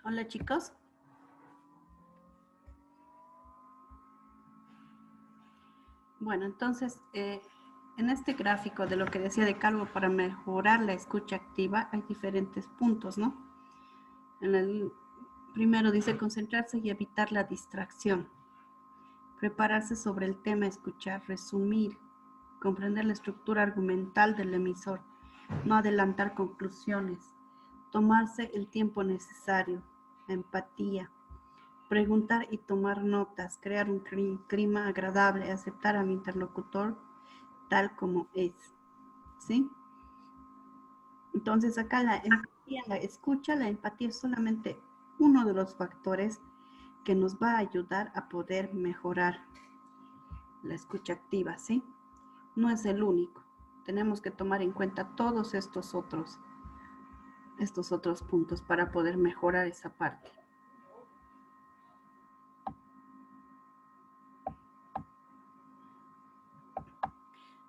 Hola chicos. Bueno, entonces, en este gráfico de lo que decía de Calvo, para mejorar la escucha activa hay diferentes puntos, ¿no? En el primero dice concentrarse y evitar la distracción, prepararse sobre el tema, escuchar, resumir, comprender la estructura argumental del emisor, no adelantar conclusiones, tomarse el tiempo necesario, empatía, preguntar y tomar notas, crear un clima agradable, aceptar a mi interlocutor tal como es, ¿sí? Entonces acá la empatía, la escucha, la empatía es solamente uno de los factores que nos va a ayudar a poder mejorar la escucha activa, ¿sí? No es el único. Tenemos que tomar en cuenta todos estos otros puntos para poder mejorar esa parte.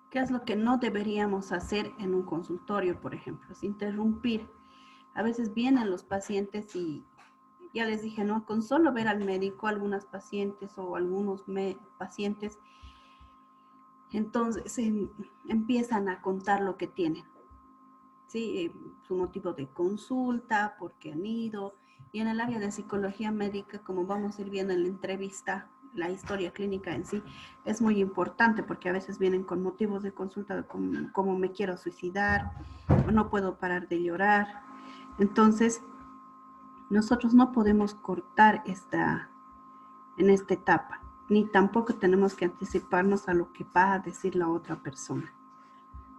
¿Qué es lo que no deberíamos hacer en un consultorio, por ejemplo? Es interrumpir. A veces vienen los pacientes y ya les dije, ¿no? Con solo ver al médico, algunas pacientes o algunos pacientes, entonces empiezan a contar lo que tienen. ¿Sí? Su motivo de consulta, por qué han ido. Y en el área de psicología médica, como vamos a ir viendo en la entrevista, la historia clínica en sí es muy importante porque a veces vienen con motivos de consulta como me quiero suicidar o no puedo parar de llorar. Entonces, nosotros no podemos cortar en esta etapa, ni tampoco tenemos que anticiparnos a lo que va a decir la otra persona.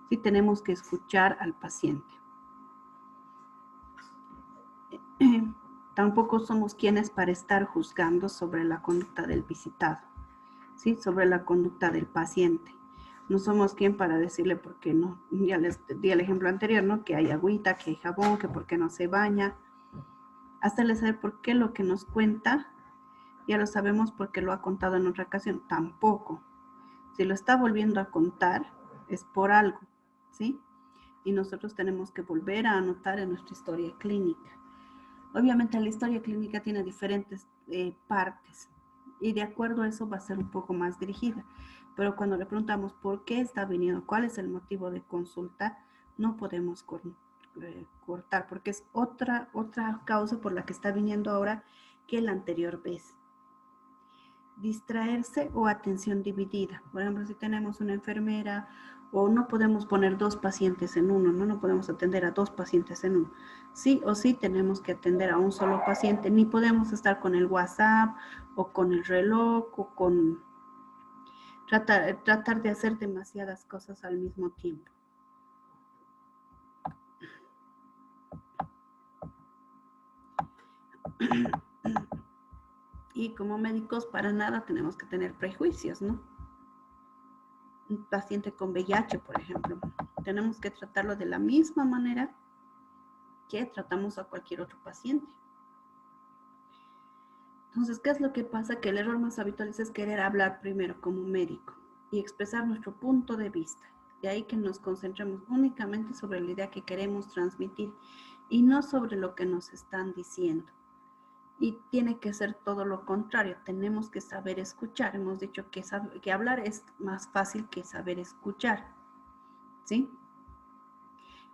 Sí tenemos que escuchar al paciente. Tampoco somos quienes para estar juzgando sobre la conducta del visitado, ¿sí? Sobre la conducta del paciente. No somos quien para decirle por qué no. Ya les di el ejemplo anterior, ¿no? Que hay agüita, que hay jabón, que por qué no se baña. Hacerle saber por qué lo que nos cuenta, ya lo sabemos porque lo ha contado en otra ocasión. Tampoco. Si lo está volviendo a contar, es por algo, ¿sí? Y nosotros tenemos que volver a anotar en nuestra historia clínica. Obviamente la historia clínica tiene diferentes partes y de acuerdo a eso va a ser un poco más dirigida. Pero cuando le preguntamos por qué está viniendo, cuál es el motivo de consulta, no podemos cortar porque es otra causa por la que está viniendo ahora que la anterior vez. Distraerse o atención dividida. Por ejemplo, si tenemos una enfermera o no podemos poner dos pacientes en uno, no podemos atender a dos pacientes en uno. Sí o sí tenemos que atender a un solo paciente, ni podemos estar con el WhatsApp o con el reloj o con tratar de hacer demasiadas cosas al mismo tiempo. Y como médicos para nada tenemos que tener prejuicios, ¿no? Un paciente con VIH, por ejemplo, tenemos que tratarlo de la misma manera que tratamos a cualquier otro paciente. Entonces, ¿qué es lo que pasa? Que el error más habitual es querer hablar primero como médico y expresar nuestro punto de vista. De ahí que nos concentremos únicamente sobre la idea que queremos transmitir y no sobre lo que nos están diciendo. Y tiene que ser todo lo contrario, tenemos que saber escuchar. Hemos dicho que hablar es más fácil que saber escuchar, ¿sí?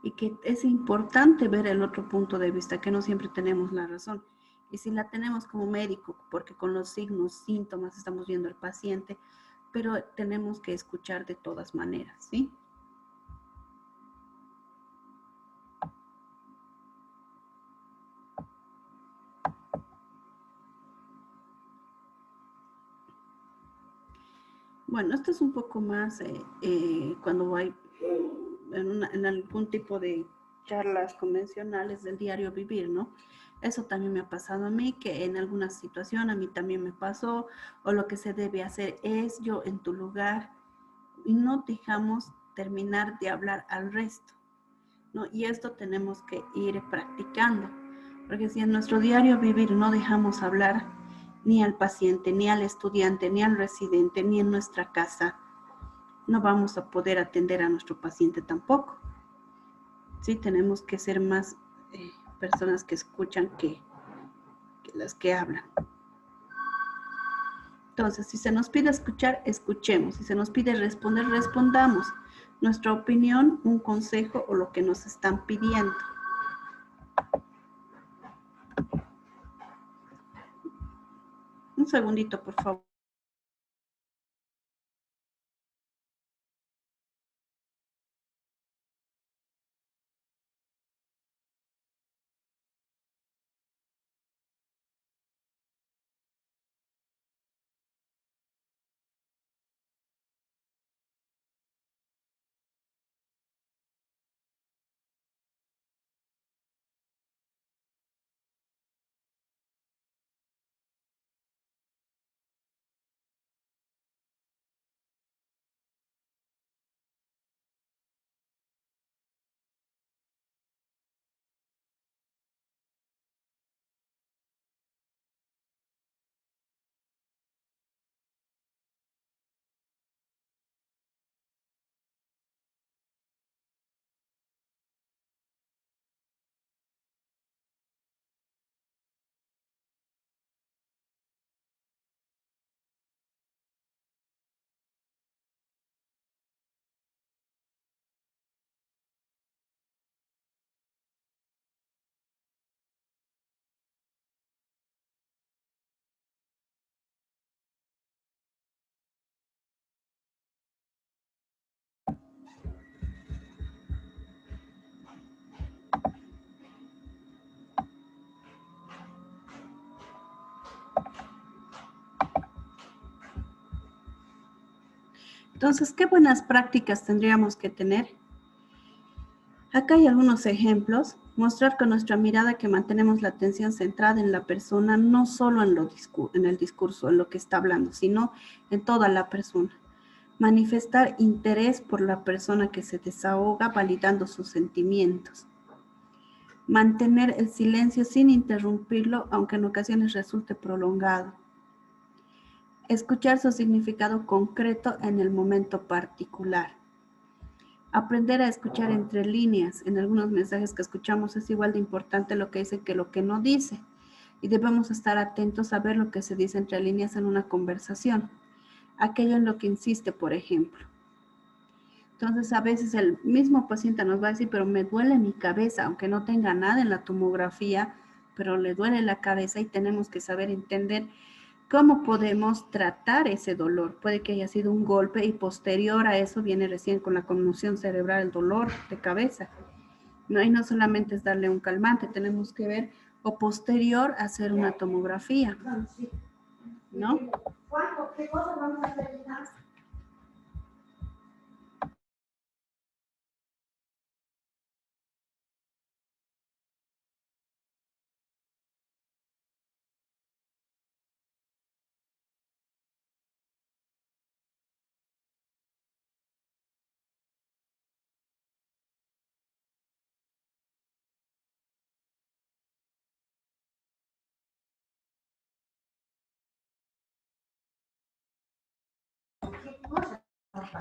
Y que es importante ver el otro punto de vista, que no siempre tenemos la razón. Y si la tenemos como médico, porque con los signos, síntomas estamos viendo al paciente, pero tenemos que escuchar de todas maneras, ¿sí? Bueno, esto es un poco más cuando voy en algún tipo de charlas convencionales del diario vivir, ¿no? Eso también me ha pasado a mí, que en alguna situación a mí también me pasó, o lo que se debe hacer es yo en tu lugar, y no dejamos terminar de hablar al resto, ¿no? Y esto tenemos que ir practicando, porque si en nuestro diario vivir no dejamos hablar ni al paciente, ni al estudiante, ni al residente, ni en nuestra casa, no vamos a poder atender a nuestro paciente tampoco. Sí, tenemos que ser más personas que escuchan las que hablan. Entonces, si se nos pide escuchar, escuchemos. Si se nos pide responder, respondamos. Nuestra opinión, un consejo o lo que nos están pidiendo. Un segundito, por favor. Entonces, ¿qué buenas prácticas tendríamos que tener? Acá hay algunos ejemplos. Mostrar con nuestra mirada que mantenemos la atención centrada en la persona, no solo en el discurso, en lo que está hablando, sino en toda la persona. Manifestar interés por la persona que se desahoga, validando sus sentimientos. Mantener el silencio sin interrumpirlo, aunque en ocasiones resulte prolongado. Escuchar su significado concreto en el momento particular. Aprender a escuchar entre líneas. En algunos mensajes que escuchamos es igual de importante lo que dice que lo que no dice. Y debemos estar atentos a ver lo que se dice entre líneas en una conversación. Aquello en lo que insiste, por ejemplo. Entonces, a veces el mismo paciente nos va a decir, pero me duele mi cabeza, aunque no tenga nada en la tomografía, pero le duele la cabeza y tenemos que saber entender cómo podemos tratar ese dolor. Puede que haya sido un golpe y posterior a eso viene recién con la conmoción cerebral el dolor de cabeza. No, y no solamente es darle un calmante, tenemos que ver o posterior a hacer una tomografía, ¿no? ¿Qué cosa vamos a hacer?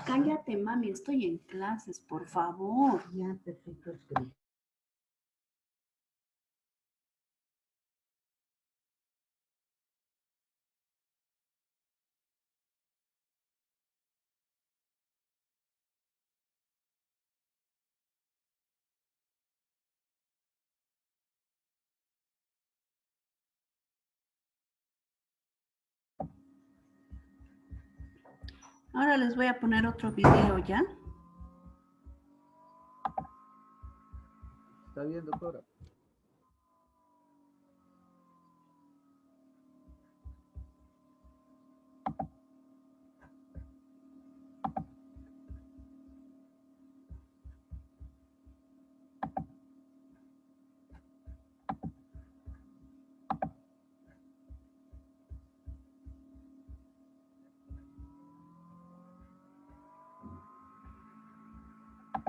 Cállate, mami, estoy en clases, por favor. Ya te estoy escribiendo. Ahora les voy a poner otro video, ¿ya? ¿Está bien, doctora?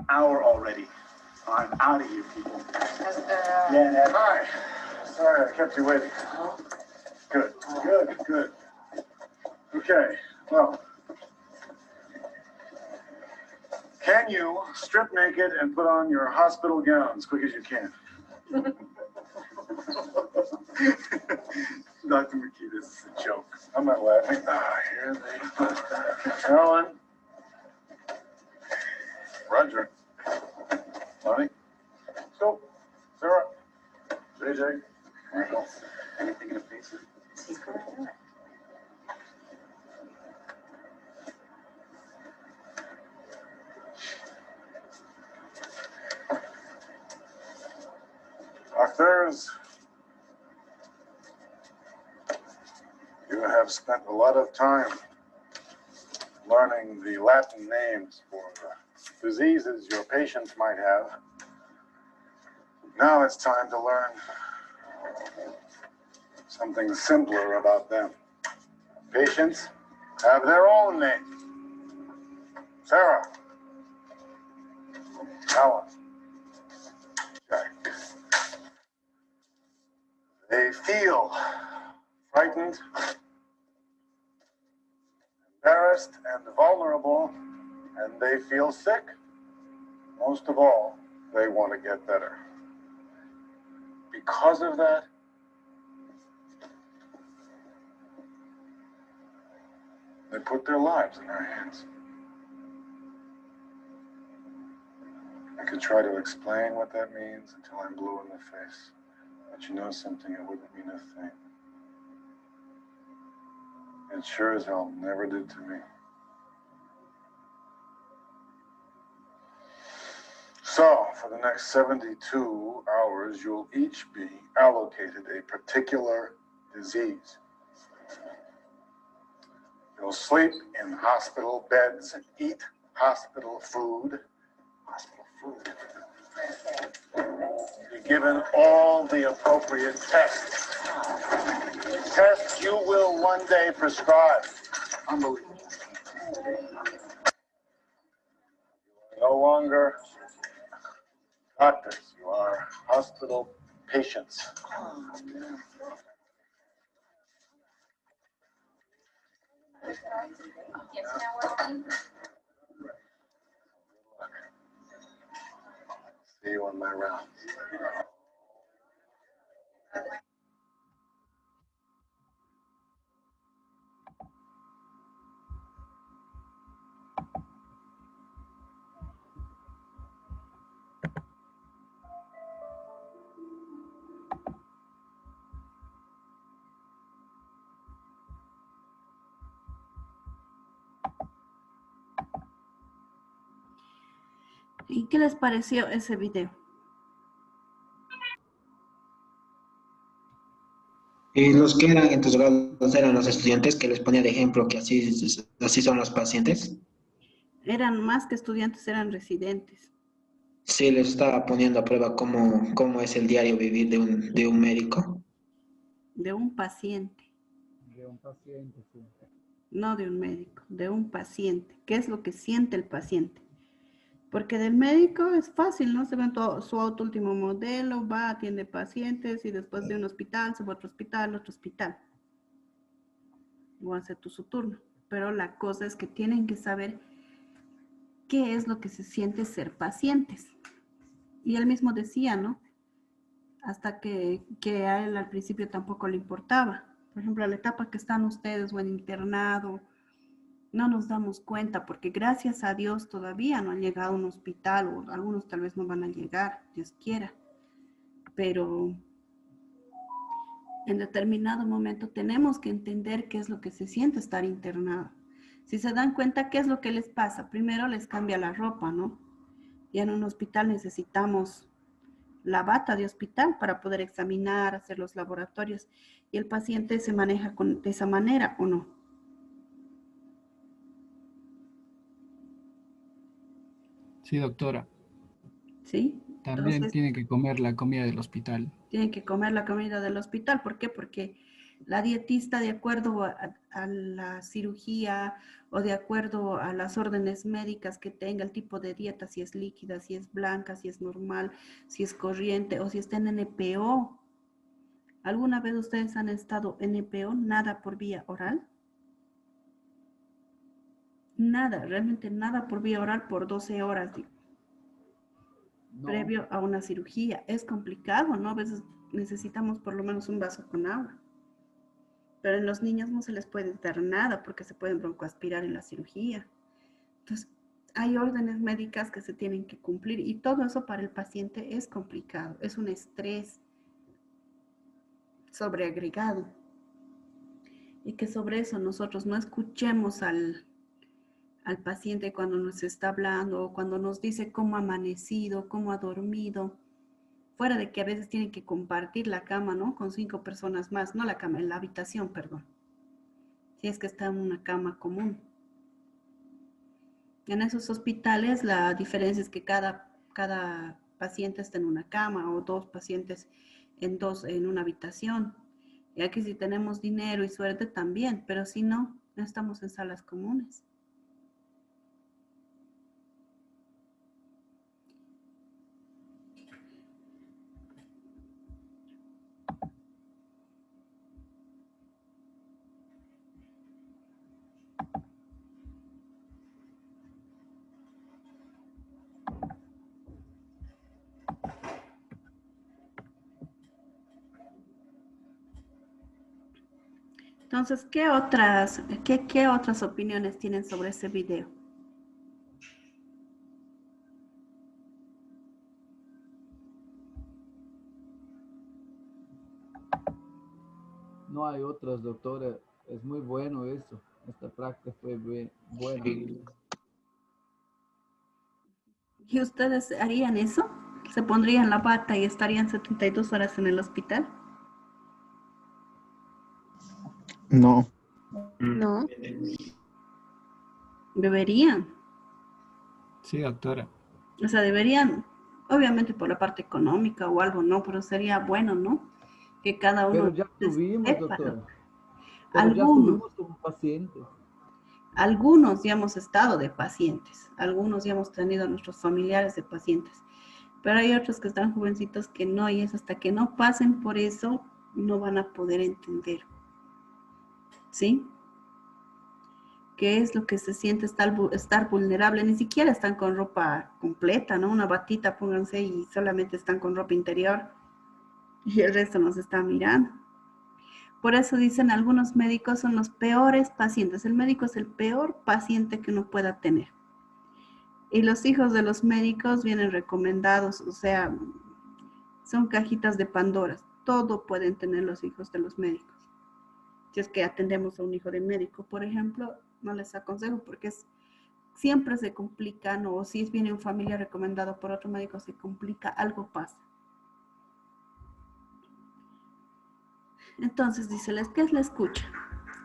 Hour already. I'm out of here, people. Yeah, hi. Sorry I kept you waiting. Good, good, good. Okay, well. Can you strip naked and put on your hospital gown as quick as you can? Dr. McKee, this is a joke. I'm not laughing. Ah, here they go. Carolyn. Roger. Lonnie. So, Sarah. JJ. Michael. Anything in a piece? Doctors, you have spent a lot of time learning the Latin names for the diseases your patients might have. Now it's time to learn something simpler about them. Patients have their own name. Sarah. Alan. Jack. They feel frightened, embarrassed, and vulnerable, and they feel sick. Most of all, they want to get better. Because of that, they put their lives in our hands. I could try to explain what that means until I'm blue in the face. But you know something, it wouldn't mean a thing. It sure as hell never did to me. So, for the next 72 hours, you'll each be allocated a particular disease. You'll sleep in hospital beds and eat hospital food. Hospital food. You're given all the appropriate tests. Tests you will one day prescribe. Unbelievable. You are no longer doctors, you are hospital patients. See you on my rounds. ¿Y qué les pareció ese video? Y los que eran en tus grados eran los estudiantes que les ponía de ejemplo que así son los pacientes. Eran más que estudiantes, eran residentes. Sí, les estaba poniendo a prueba cómo es el diario vivir de un médico. De un paciente. De un paciente, sí. No de un médico, de un paciente. ¿Qué es lo que siente el paciente? Porque del médico es fácil, ¿no? Se ve su auto último modelo, va, atiende pacientes y después de un hospital se va a otro hospital, O hace su turno. Pero la cosa es que tienen que saber qué es lo que se siente ser pacientes. Y él mismo decía, ¿no? Hasta que a él al principio tampoco le importaba. Por ejemplo, la etapa que están ustedes o en internado, no nos damos cuenta porque gracias a Dios todavía no han llegado a un hospital o algunos tal vez no van a llegar, Dios quiera. Pero en determinado momento tenemos que entender qué es lo que se siente estar internado. Si se dan cuenta qué es lo que les pasa, primero les cambia la ropa, ¿no? Y en un hospital necesitamos la bata de hospital para poder examinar, hacer los laboratorios. Y el paciente se maneja de esa manera, ¿o no? Sí, doctora. ¿Sí? También Entonces, tiene que comer la comida del hospital. tienen que comer la comida del hospital. ¿Por qué? Porque la dietista, de acuerdo a la cirugía o de acuerdo a las órdenes médicas que tenga, el tipo de dieta, si es líquida, si es blanca, si es normal, si es corriente o si está en NPO. ¿Alguna vez ustedes han estado en NPO? Nada por vía oral. Nada, realmente nada por vía oral por 12 horas, digo. No. Previo a una cirugía. Es complicado, ¿no? A veces necesitamos por lo menos un vaso con agua. Pero en los niños no se les puede dar nada porque se pueden broncoaspirar en la cirugía. Entonces, hay órdenes médicas que se tienen que cumplir y todo eso para el paciente es complicado, es un estrés sobreagregado. Y que sobre eso nosotros no escuchemos al paciente cuando nos está hablando o cuando nos dice cómo ha amanecido, cómo ha dormido. Fuera de que a veces tienen que compartir la cama, ¿no? Con 5 personas más, no la cama, en la habitación, perdón. Si es que está en una cama común. En esos hospitales la diferencia es que cada paciente está en una cama o 2 pacientes en una habitación. Y aquí si tenemos dinero y suerte también, pero si no, no estamos en salas comunes. Entonces, ¿qué otras opiniones tienen sobre ese video? No hay otras, doctora. Es muy bueno eso. Esta práctica fue buena. ¿Y ustedes harían eso? ¿Se pondrían la bata y estarían 72 horas en el hospital? No. No. Deberían. Sí, doctora. O sea, deberían, obviamente por la parte económica o algo, ¿no? Pero sería bueno, ¿no? Que cada uno... Pero ya tuvimos, sepa, doctora. ¿no? Pero ya Algunos, tuvimos como pacientes. algunos ya hemos estado de pacientes, algunos ya hemos tenido a nuestros familiares de pacientes, pero hay otros que están jovencitos que no, y es hasta que no pasen por eso, no van a poder entender. ¿Sí? ¿Qué es lo que se siente estar vulnerable? Ni siquiera están con ropa completa, ¿no? Una batita, pónganse, y solamente están con ropa interior y el resto nos está mirando. Por eso dicen algunos médicos son los peores pacientes. El médico es el peor paciente que uno pueda tener. Y los hijos de los médicos vienen recomendados, o sea, son cajitas de Pandora. Todo pueden tener los hijos de los médicos. Si es que atendemos a un hijo de médico, por ejemplo, no les aconsejo porque siempre se complica, ¿no? O si viene un familiar recomendado por otro médico, se complica, algo pasa. Entonces, dice, ¿qué es la escucha?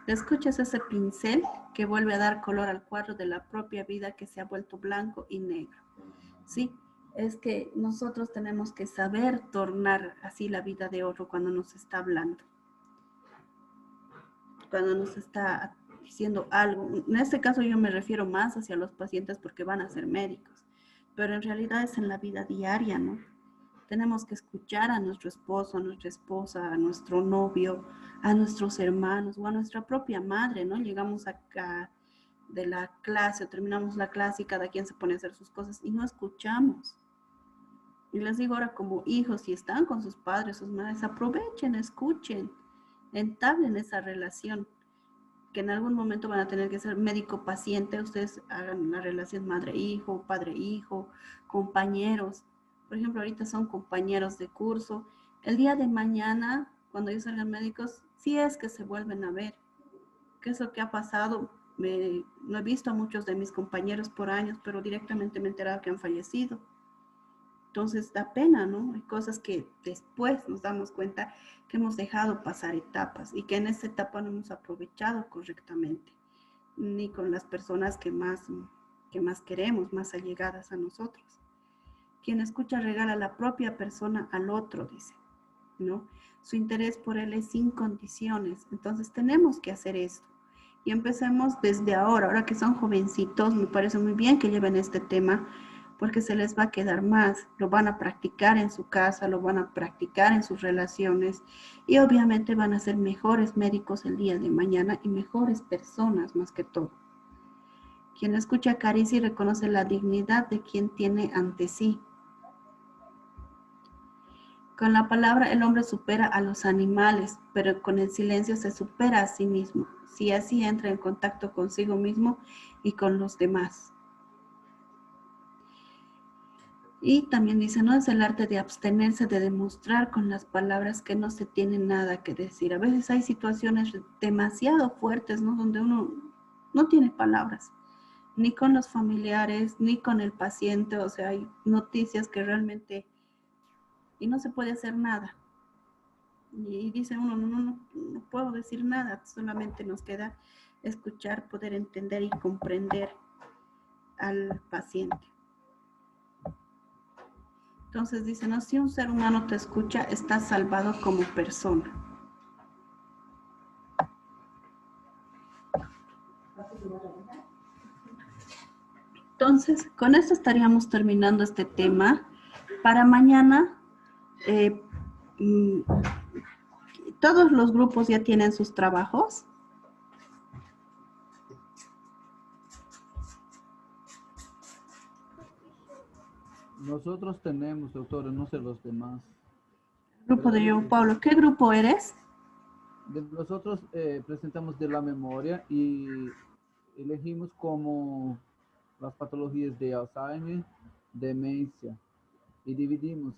La escucha es ese pincel que vuelve a dar color al cuadro de la propia vida que se ha vuelto blanco y negro. ¿Sí? Es que nosotros tenemos que saber tornar así la vida de otro cuando nos está hablando. Cuando nos está diciendo algo. En este caso yo me refiero más hacia los pacientes porque van a ser médicos, pero en realidad es en la vida diaria, ¿no? Tenemos que escuchar a nuestro esposo, a nuestra esposa, a nuestro novio, a nuestros hermanos o a nuestra propia madre, ¿no? Llegamos acá de la clase o terminamos la clase y cada quien se pone a hacer sus cosas y no escuchamos. Y les digo ahora como hijos, si están con sus padres, sus madres, aprovechen, escuchen, entablen esa relación, que en algún momento van a tener que ser médico-paciente, ustedes hagan una relación madre-hijo, padre-hijo, compañeros. Por ejemplo, ahorita son compañeros de curso. El día de mañana, cuando ellos salgan médicos, sí es que se vuelven a ver. ¿Qué es lo que ha pasado? No he visto a muchos de mis compañeros por años, pero directamente me he enterado que han fallecido. Entonces da pena, ¿no? Hay cosas que después nos damos cuenta que hemos dejado pasar etapas y que en esa etapa no hemos aprovechado correctamente, ni con las personas que más queremos, más allegadas a nosotros. Quien escucha regala a la propia persona al otro, dice, ¿no? Su interés por él es sin condiciones. Entonces tenemos que hacer esto. Y empecemos desde ahora que son jovencitos, me parece muy bien que lleven este tema, porque se les va a quedar más, lo van a practicar en su casa, lo van a practicar en sus relaciones y obviamente van a ser mejores médicos el día de mañana y mejores personas más que todo. Quien escucha acaricia y reconoce la dignidad de quien tiene ante sí. Con la palabra el hombre supera a los animales, pero con el silencio se supera a sí mismo, si así entra en contacto consigo mismo y con los demás. Y también dice, no es el arte de abstenerse de demostrar con las palabras que no se tiene nada que decir. A veces hay situaciones demasiado fuertes, ¿no? Donde uno no tiene palabras, ni con los familiares, ni con el paciente. O sea, hay noticias que realmente, y no se puede hacer nada. Y dice uno, no puedo decir nada, solamente nos queda escuchar, poder entender y comprender al paciente. Entonces dice, no, si un ser humano te escucha, estás salvado como persona. Entonces, con esto estaríamos terminando este tema. Para mañana, todos los grupos ya tienen sus trabajos. Nosotros tenemos, doctora, no sé los demás. Grupo de João Paulo. ¿Qué grupo eres? Nosotros presentamos de la memoria y elegimos como las patologías de Alzheimer, demencia, y dividimos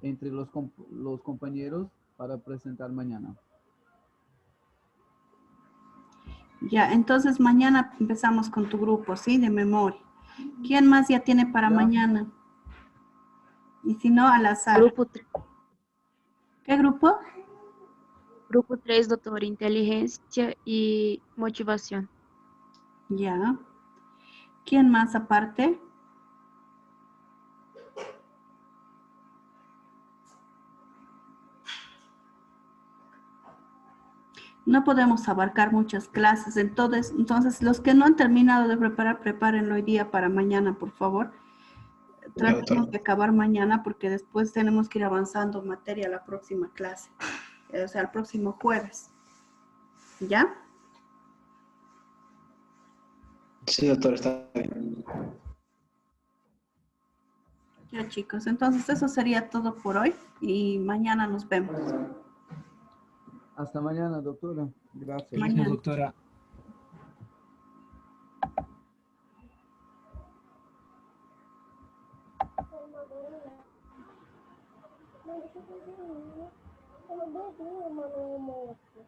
entre los compañeros para presentar mañana. Ya, entonces mañana empezamos con tu grupo, ¿sí? De memoria. ¿Quién más ya tiene para mañana? Y si no, al azar. Grupo 3. ¿Qué grupo? Grupo 3, doutor, inteligência e motivação. Ya. ¿Quién más aparte? No podemos abarcar muchas clases, entonces los que no han terminado de preparar, prepárenlo hoy día para mañana, por favor. Tratemos de acabar mañana porque después tenemos que ir avanzando materia a la próxima clase, o sea, el próximo jueves. ¿Ya? Sí, doctor, está bien. Ya, chicos, entonces eso sería todo por hoy y mañana nos vemos. Hasta mañana, doctora. Gracias. Mañana. Doctora. Não, deixa eu ver. Eu não bebi uma no almoço.